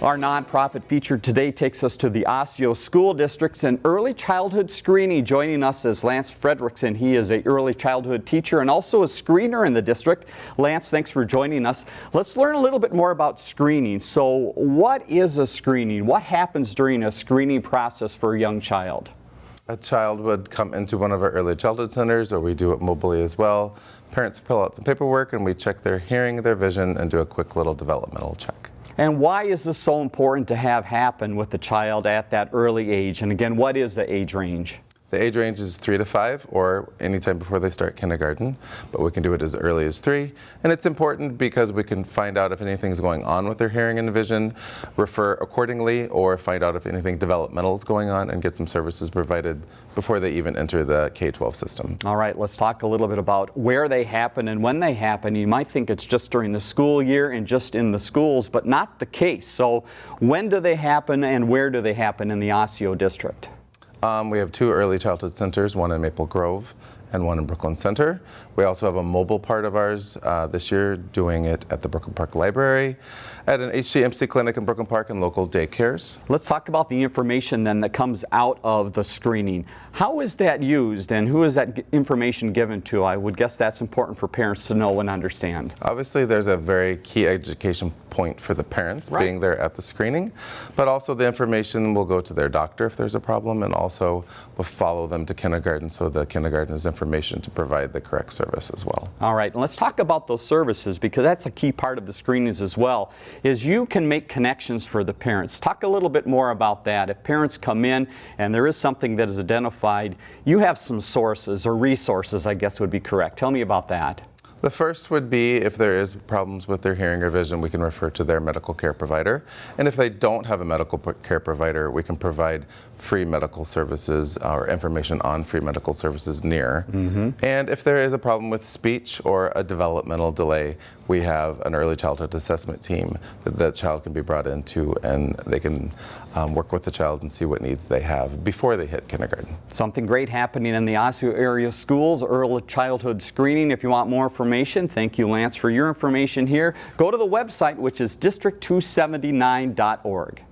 Our nonprofit feature today takes us to the Osseo School District's and early childhood screening. Joining us is Lance Fredrickson. He is an early childhood teacher and also a screener in the district. Lance, thanks for joining us. Let's learn a little bit more about screening. So what is a screening? What happens during a screening process for a young child? A child would come into one of our early childhood centers, or we do it mobily as well. Parents fill out some paperwork and we check their hearing, their vision, and do a quick little developmental check. And why is this so important to have happen with the child at that early age? And again, what is the age range? The age range is 3 to 5 or anytime before they start kindergarten, but we can do it as early as 3. And it's important because we can find out if anything's going on with their hearing and vision, refer accordingly, or find out if anything developmental is going on and get some services provided before they even enter the K-12 system. All right, let's talk a little bit about where they happen and when they happen. You might think it's just during the school year and just in the schools, but not the case. So when do they happen and where do they happen in the Osseo district? We have 2 early childhood centers, one in Maple Grove and one in Brooklyn Center. We also have a mobile part of ours this year, doing it at the Brooklyn Park Library, at an HCMC clinic in Brooklyn Park, and local daycares. Let's talk about the information then that comes out of the screening. How is that used and who is that information given to? I would guess that's important for parents to know and understand. Obviously, there's a very key education point for the parents being there at the screening, but also the information will go to their doctor if there's a problem, and also will follow them to kindergarten, so the kindergarten has information to provide the correct service as well. All right, and let's talk about those services, because that's a key part of the screenings as well, is you can make connections for the parents. Talk a little bit more about that. If parents come in and there is something that is identified, you have some sources or resources, I guess would be correct. Tell me about that. The first would be if there is problems with their hearing or vision, we can refer to their medical care provider. And if they don't have a medical care provider, we can provide free medical services or information on free medical services near. And if there is a problem with speech or a developmental delay, we have an early childhood assessment team that the child can be brought into, and they can work with the child and see what needs they have before they hit kindergarten. Something great happening in the Osseo area schools, early childhood screening. If you want more information, thank you, Lance, for your information here. Go to the website, which is district279.org.